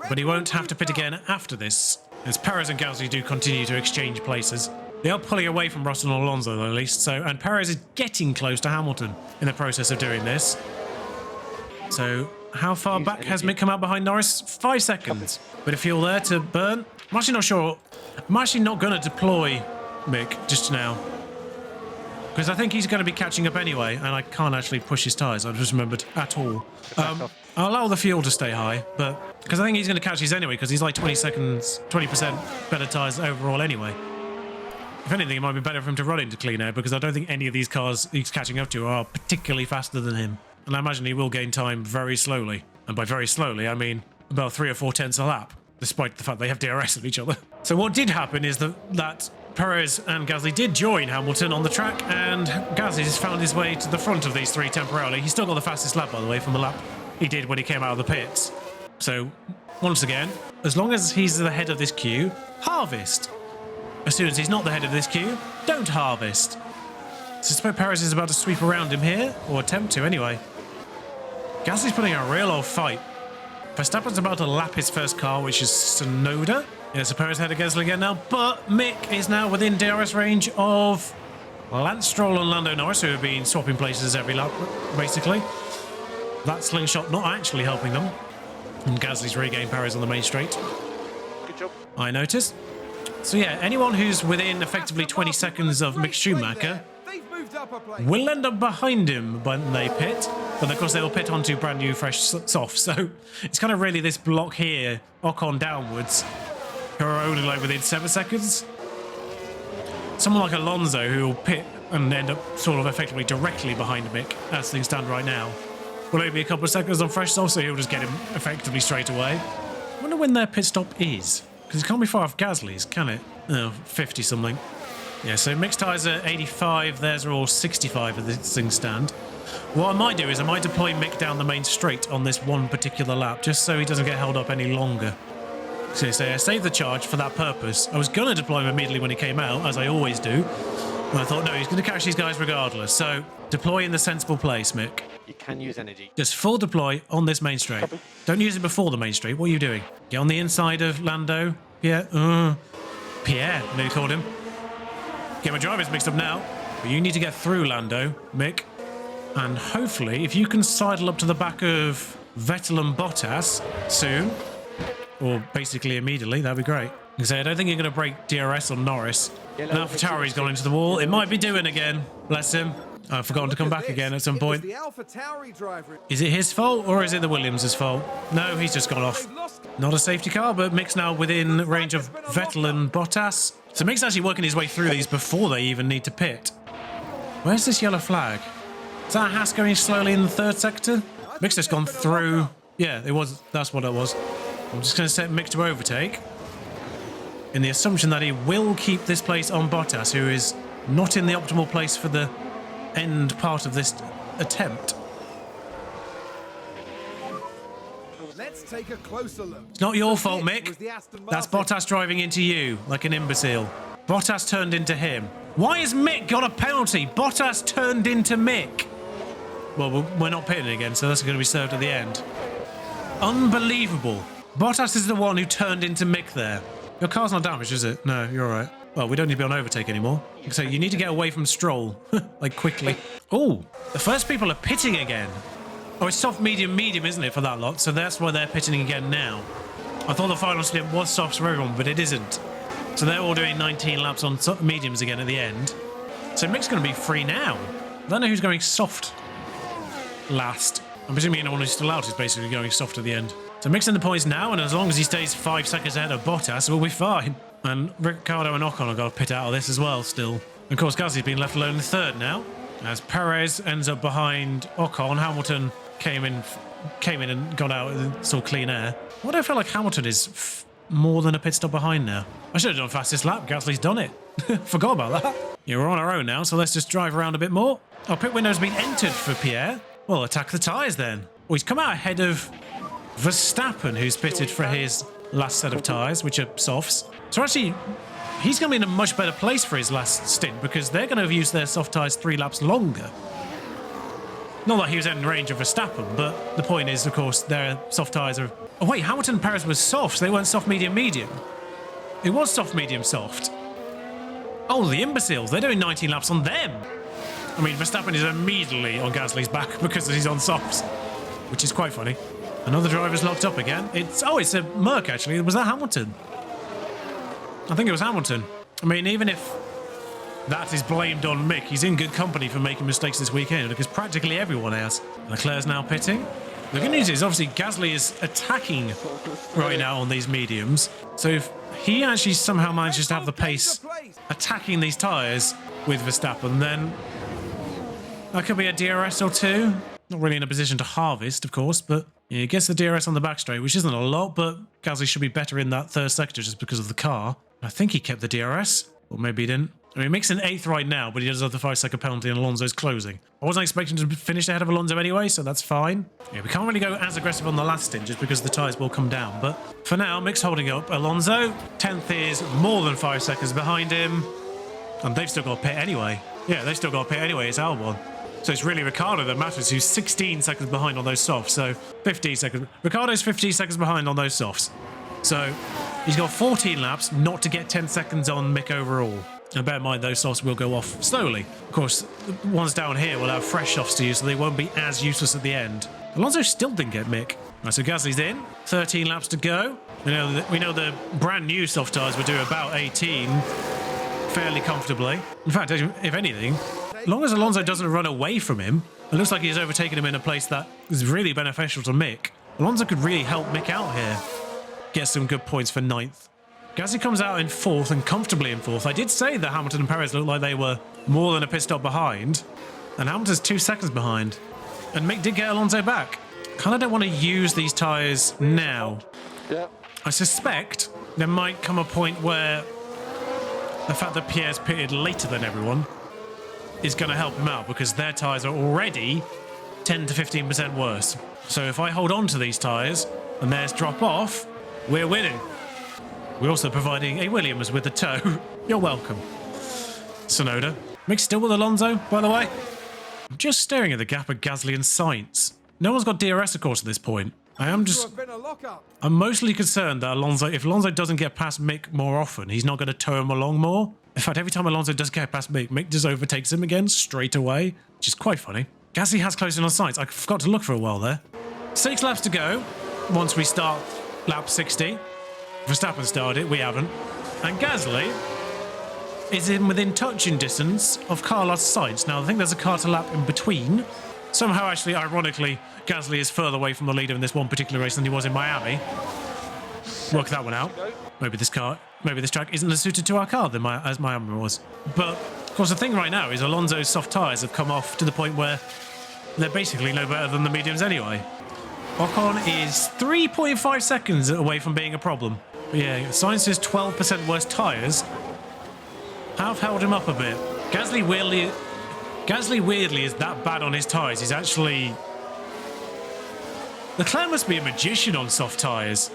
But he won't have to pit again after this, as Perez and Gasly do continue to exchange places. They are pulling away from Russell and Alonso, though, at least. And Perez is getting close to Hamilton in the process of doing this. So how far back has Mick come out behind Norris? 5 seconds. Bit of fuel there to burn. I'm actually not sure. I'm actually not going to deploy Mick just now, because I think he's going to be catching up anyway, and I can't actually push his tyres. I've just remembered at all. I'll allow the fuel to stay high, but because I think he's going to catch these anyway, because he's like 20% better tyres overall anyway. If anything, it might be better for him to run into clean air, because I don't think any of these cars he's catching up to are particularly faster than him. And I imagine he will gain time very slowly. And by very slowly, I mean about 3 or 4 tenths a lap, despite the fact they have DRS of each other. So what did happen is that Perez and Gasly did join Hamilton on the track, and Gasly has found his way to the front of these three temporarily. He's still got the fastest lap, by the way, from the lap he did when he came out of the pits. So, once again, as long as he's the head of this queue, harvest. As soon as he's not the head of this queue, don't harvest. So I suppose Perez is about to sweep around him here, or attempt to anyway. Gasly's putting a real old fight. Verstappen's about to lap his first car, which is Sonoda. Yeah, so Perez had a Gasly again now, but Mick is now within DRS range of Lance Stroll and Lando Norris, who have been swapping places every lap, basically. That slingshot not actually helping them. And Gasly's regained Perez on the main straight. Good job. I noticed. So yeah, anyone who's within effectively 20 seconds of Mick Schumacher will end up behind him when they pit. But of course they'll pit onto brand new fresh softs. So it's kind of really this block here, Ocon downwards, who are only like within 7 seconds. Someone like Alonso who will pit and end up sort of effectively directly behind Mick as things stand right now. Will only be a couple of seconds on fresh softs, so he'll just get him effectively straight away. I wonder when their pit stop is. Because it can't be far off Gasly's, can it? Oh, 50 something. Yeah, so mixed tyres are 85, theirs are all 65 at this thing stand. What I might do is I might deploy Mick down the main straight on this one particular lap, just so he doesn't get held up any longer. So I saved the charge for that purpose. I was going to deploy him immediately when he came out, as I always do. And I thought, no, he's going to catch these guys regardless. So deploy in the sensible place, Mick. You can use energy. Just full deploy on this main straight. Copy. Don't use it before the main straight. What are you doing? Get on the inside of Lando. Pierre. Pierre, I nearly called him. Get my drivers mixed up now. But you need to get through Lando, Mick. And hopefully, if you can sidle up to the back of Vettel and Bottas soon, or basically immediately, that'd be great. I don't think you're going to break DRS on Norris. Now AlphaTauri's gone into the wall. It might be doing again. Bless him. I've forgotten to come back again at some point. Is it his fault or is it the Williams' fault? No, he's just gone off. Not a safety car, but Mick's now within range of Vettel and Bottas. So Mick's actually working his way through these before they even need to pit. Where's this yellow flag? Is that Haas going slowly in the third sector? Mick's just gone through. Yeah, it was. That's what it was. I'm just going to set Mick to overtake in the assumption that he will keep this place on Bottas, who is not in the optimal place for the end part of this attempt. Let's take a closer look. It's not your fault, Mick. That's Bottas driving into you like an imbecile. Bottas turned into him. Why has Mick got a penalty? Bottas turned into Mick. Well, we're not pitting again, so that's going to be served at the end. Unbelievable. Bottas is the one who turned into Mick there. Your car's not damaged, is it? No, you're all right. Well, we don't need to be on overtake anymore. So you need to get away from Stroll, like quickly. Oh, the first people are pitting again. Oh, it's soft, medium, medium, isn't it, for that lot? So that's why they're pitting again now. I thought the final split was softs for everyone, but it isn't. So they're all doing 19 laps on mediums again at the end. So Mick's going to be free now. I don't know who's going soft last. I'm presuming anyone who's still out is basically going soft at the end. So Mick's in the points now, and as long as he stays 5 seconds ahead of Bottas, we'll be fine. And Ricciardo and Ocon have got to pit out of this as well still. Of course, Gasly's been left alone in third now. As Perez ends up behind Ocon, Hamilton came in and got out in sort of clean air. Why do I feel like Hamilton is more than a pit stop behind now? I should have done fastest lap. Gasly's done it. Forgot about that. Yeah, we're on our own now, so let's just drive around a bit more. Oh, pit window's been entered for Pierre. Well, attack the tyres then. Oh, he's come out ahead of Verstappen, who's pitted for his last set of tyres, which are softs. So actually, he's going to be in a much better place for his last stint because they're going to have used their soft tyres 3 laps longer. Not that he was in range of Verstappen, but the point is, of course, their soft tyres are... Oh, wait, Hamilton and Perez was soft. So they weren't soft, medium, medium. It was soft, medium, soft. Oh, the imbeciles. They're doing 19 laps on them. I mean, Verstappen is immediately on Gasly's back because he's on softs, which is quite funny. Another driver's locked up again. It's a Merc, actually. Was that Hamilton? I think it was Hamilton. I mean, even if that is blamed on Mick, he's in good company for making mistakes this weekend because practically everyone has. Leclerc's now pitting. The good news is, obviously, Gasly is attacking right now on these mediums. So if he actually somehow manages to have the pace attacking these tyres with Verstappen, then that could be a DRS or 2. Not really in a position to harvest, of course, but yeah, he gets the DRS on the back straight, which isn't a lot, but Gasly should be better in that third sector just because of the car. I think he kept the DRS, or maybe he didn't. I mean, Mick's in 8th right now, but he does have the 5-second penalty and Alonso's closing. I wasn't expecting to finish ahead of Alonso anyway, so that's fine. Yeah, we can't really go as aggressive on the last stint just because the tyres will come down, but for now, Mick's holding up. Alonso, 10th is more than 5 seconds behind him, and they've still got a pit anyway. Yeah, they've still got a pit anyway, it's Albon. So it's really Ricciardo that matters, who's 16 seconds behind on those softs. So 15 seconds. Ricciardo's 15 seconds behind on those softs. So he's got 14 laps not to get 10 seconds on Mick overall. And bear in mind, those softs will go off slowly. Of course, the ones down here will have fresh softs to use, so they won't be as useless at the end. Alonso still didn't get Mick. Right, so Gasly's in. 13 laps to go. We know the brand new soft tyres will do about 18 fairly comfortably. In fact, if anything, as long as Alonso doesn't run away from him, it looks like he's overtaken him in a place that is really beneficial to Mick. Alonso could really help Mick out here. Get some good points for 9th. Gasly comes out in 4th and comfortably in 4th. I did say that Hamilton and Perez looked like they were more than a pit stop behind. And Hamilton's 2 seconds behind. And Mick did get Alonso back. Kind of don't want to use these tyres now. Yeah. I suspect there might come a point where the fact that Pierre's pitted later than everyone is going to help him out because their tyres are already 10 to 15% worse. So if I hold on to these tyres and theirs drop off, we're winning. We're also providing a Williams with the tow. You're welcome. Sonoda. Mick's still with Alonso, by the way. I'm just staring at the gap of Gasly and Sainz. No one's got DRS, of course, at this point. I'm mostly concerned that if Alonso doesn't get past Mick more often, he's not going to tow him along more. In fact, every time Alonso does get past Mick, Mick just overtakes him again straight away, which is quite funny. Gasly has closed in on Sainz. I forgot to look for a while there. 6 laps to go once we start lap 60. Verstappen started it, we haven't. And Gasly is within touching distance of Carlos Sainz. Now, I think there's a car to lap in between. Somehow, actually, ironically, Gasly is further away from the leader in this one particular race than he was in Miami. Work that one out. Maybe this track isn't as suited to our car as Miami was. But, of course, the thing right now is Alonso's soft tyres have come off to the point where they're basically no better than the mediums anyway. Ocon is 3.5 seconds away from being a problem. But yeah, Sainz's 12% worse tyres have held him up a bit. Gasly weirdly is that bad on his tyres. He's actually... Leclerc must be a magician on soft tyres.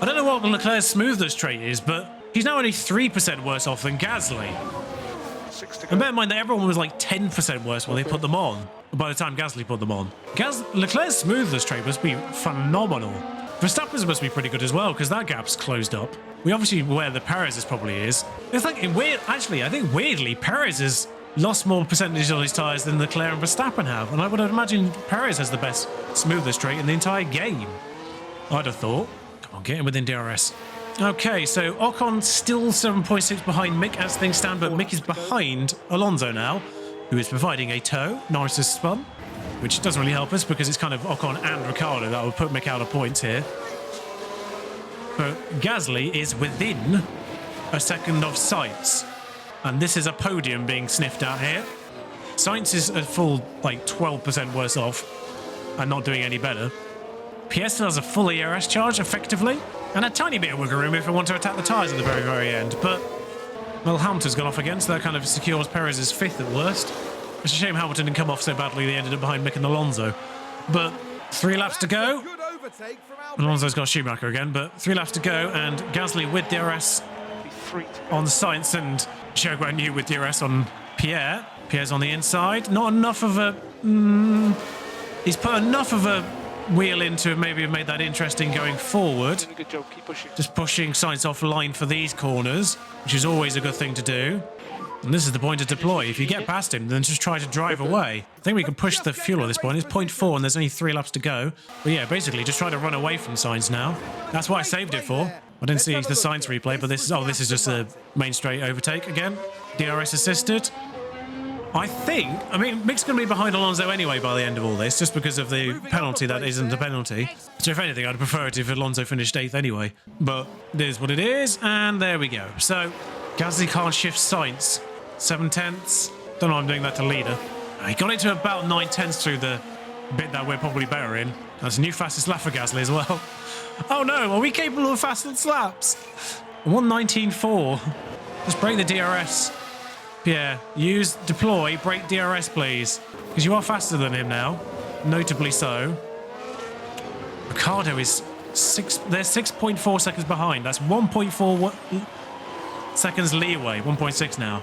I don't know what Leclerc's smoothness trait is, but he's now only 3% worse off than Gasly. And bear in mind that everyone was like 10% worse when they put them on, by the time Gasly put them on. Leclerc's smoothness trait must be phenomenal. Verstappen's must be pretty good as well, because that gap's closed up. We obviously where the Perez's probably is. It's like I think weirdly, Perez has lost more percentage on his tyres than Leclerc and Verstappen have. And I would imagine Perez has the best smoothness trait in the entire game. I'd have thought. Come on, get in within DRS. Okay, so Ocon still 7.6 behind Mick as things stand, but Mick is behind Alonso now, who is providing a tow. Norris has spun, which doesn't really help us because it's kind of Ocon and Ricciardo that will put Mick out of points here. But Gasly is within a second of Sainz, and this is a podium being sniffed out here. Sainz is a full, 12% worse off and not doing any better. Pierre still has a full ERS charge, effectively, and a tiny bit of wiggle room if I want to attack the tyres at the very, very end. But, well, Hamilton's gone off again, so that kind of secures Perez's 5th at worst. It's a shame Hamilton didn't come off so badly they ended up behind Mick and Alonso. But 3 laps to go. Alonso's got Schumacher again, but 3 laps to go, and Gasly with DRS on Sainz and Zhou Guanyu with DRS on Pierre. Pierre's on the inside. Not enough of a... he's put enough of a wheel in to maybe have made that interesting going forward. Good job, keep pushing. Just pushing Sainz offline for these corners, which is always a good thing to do. And this is the point to deploy. If you get past him, then just try to drive away. I think we can push the fuel at this point. It's 0.4 and there's only 3 laps to go. But yeah, basically just try to run away from Sainz now. That's what I saved it for. I didn't see the Sainz replay, but this is just a main straight overtake again. DRS assisted. I mean, Mick's going to be behind Alonso anyway by the end of all this, just because of the penalty that isn't a penalty. So if anything, I'd prefer it if Alonso finished 8th anyway. But it is what it is, and there we go. So, Gasly can't shift Sainz. 7/10. Don't know I'm doing that to leader. He got into about 9/10 through the bit that we're probably better in. That's a new fastest lap for Gasly as well. Oh no, are we capable of fastest laps? 1:19.4. Just break the DRS. Pierre, deploy, break DRS please. Because you are faster than him now. Notably so. Ricciardo is they're 6.4 seconds behind. That's 1.4 seconds leeway. 1.6 now.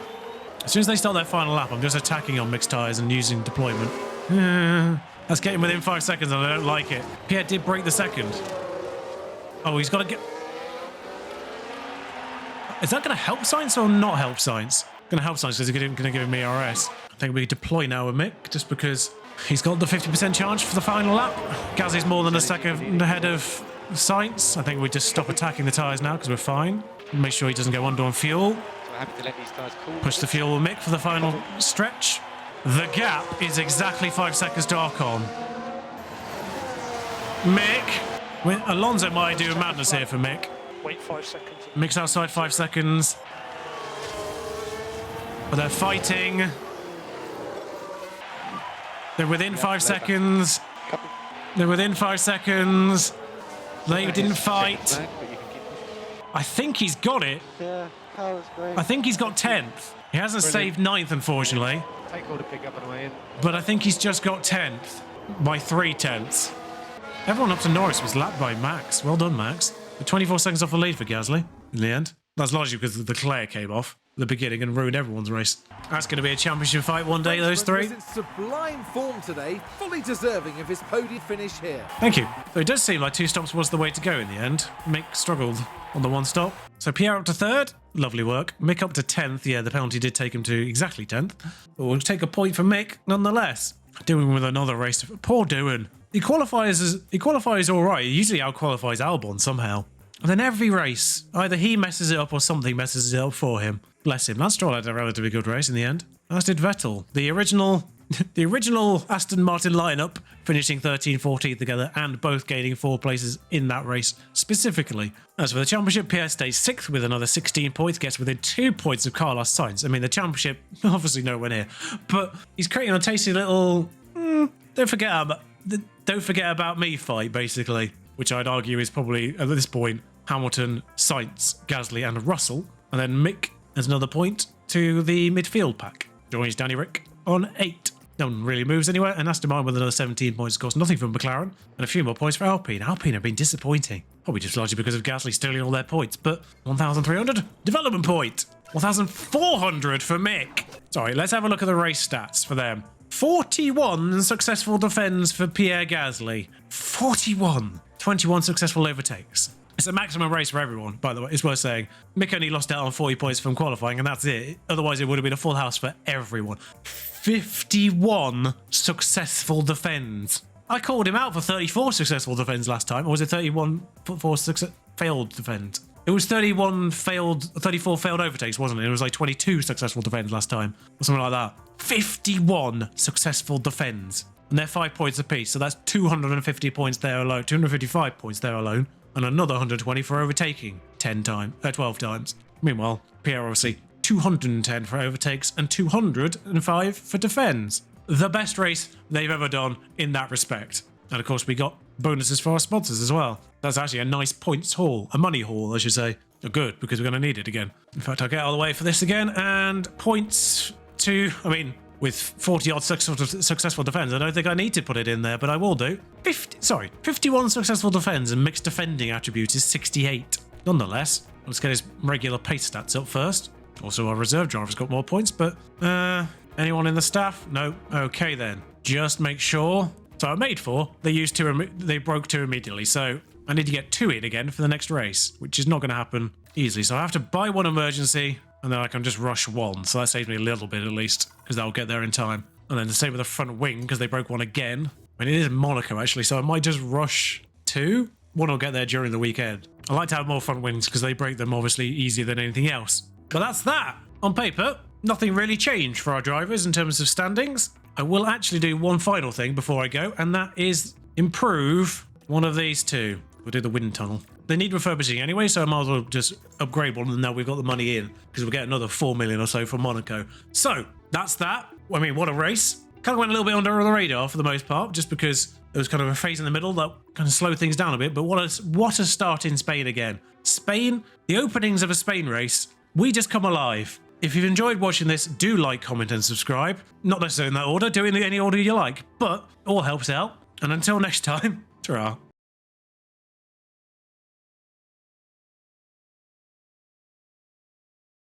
As soon as they start their final lap, I'm just attacking on mixed tyres and using deployment. That's getting within 5 seconds and I don't like it. Pierre did break the second. Oh, he's got to get... Is that going to help Science or not help Science? Going to help Science because he's going to give him ERS. I think we deploy now with Mick just because he's got the 50% charge for the final lap. Gazzy's more than a second ahead of Science. I think we just stop attacking the tyres now because we're fine. Make sure he doesn't go under on fuel. So happy to let these guys cool. Push the fuel with Mick for the final stretch. The gap is exactly 5 seconds to Ocon. Mick. Alonso might do a madness here for Mick. Wait 5 seconds. Mick's outside 5 seconds. But they're fighting. They're within 5 seconds. They're within 5 seconds. They didn't fight. I think he's got it. Yeah, car's great. I think he's got 10th. He hasn't saved 9th, unfortunately. Take all the pick up on the way in. But I think he's just got 10th by 3 tenths. Everyone up to Norris was lapped by Max. Well done, Max. 24 seconds off the lead for Gasly in the end. That's largely because the Leclerc came off at the beginning and ruined everyone's race. That's going to be a championship fight one day, those three. Was in sublime form today, fully deserving of his podium finish here. Thank you. So it does seem like 2 stops was the way to go in the end. Mick struggled on the 1 stop. So Pierre up to 3rd. Lovely work. Mick up to 10th. Yeah, the penalty did take him to exactly 10th. But we'll take a point for Mick nonetheless. Doing with another race. Poor Doohan. He qualifies all right. He usually out-qualifies Albon somehow. And then every race, either he messes it up or something messes it up for him. Bless him. Lance Stroll had a relatively good race in the end. As did Vettel. The original Aston Martin lineup finishing 13th, 14th together and both gaining 4 places in that race specifically. As for the championship, Pierre stays 6th with another 16 points, gets within 2 points of Carlos Sainz. I mean, the championship, obviously nowhere near, but he's creating a tasty little, don't forget about me fight, basically, which I'd argue is probably, at this point, Hamilton, Sainz, Gasly and Russell. And then Mick has another point to the midfield pack. Joins Danny Rick on 8. No one really moves anywhere, and Aston Martin with another 17 points, of course, nothing from McLaren, and a few more points for Alpine. Alpine have been disappointing, probably just largely because of Gasly stealing all their points, but 1,300 development point, 1,400 for Mick. Sorry, let's have a look at the race stats for them. 41 successful defends for Pierre Gasly. 41. 21 successful overtakes. It's a maximum race for everyone, by the way, it's worth saying. Mick only lost out on 40 points from qualifying, and that's it. Otherwise, it would have been a full house for everyone. 51 successful defends. I called him out for 34 successful defends last time, or was it 31 for failed defends? It was 34 failed overtakes, wasn't it? It was like 22 successful defends last time, or something like that. 51 successful defends, and they're 5 points apiece, so that's 250 points there alone, 255 points there alone. And another 120 for overtaking 12 times. Meanwhile, Pierre obviously 210 for overtakes and 205 for defends. The best race they've ever done in that respect. And of course, we got bonuses for our sponsors as well. That's actually a nice points haul, a money haul, I should say. Good, because we're going to need it again. In fact, I'll get out of the way for this again. And points to, with 40 odd successful defends, I don't think I need to put it in there, but I will do. 51 successful defends and mixed defending attributes is 68. Nonetheless, let's get his regular pace stats up first. Also, our reserve driver's got more points, but anyone in the staff? No. Okay then. Just make sure. So I made 4. They broke 2 immediately, so I need to get 2 in again for the next race, which is not going to happen easily. So I have to buy 1 emergency, and then I can just rush 1. So that saves me a little bit at least, because that'll get there in time. And then the same with the front wing, because they broke 1 again. It is Monaco, actually, so I might just rush 2. 1 will get there during the weekend. I like to have more front wings, because they break them obviously easier than anything else. But that's that. On paper, nothing really changed for our drivers in terms of standings. I will actually do one final thing before I go, and that is improve one of these 2. We'll do the wind tunnel. They need refurbishing anyway, so I might as well just upgrade one, and now we've got the money in, because we'll get another 4 million or so from Monaco. So, that's that. What a race. Kind of went a little bit under the radar for the most part, just because there was kind of a phase in the middle that kind of slowed things down a bit, but what a start in Spain again. Spain, the openings of a Spain race, we just come alive. If you've enjoyed watching this, do like, comment and subscribe. Not necessarily in that order, do it in any order you like, but all helps out. And until next time, ta-ra.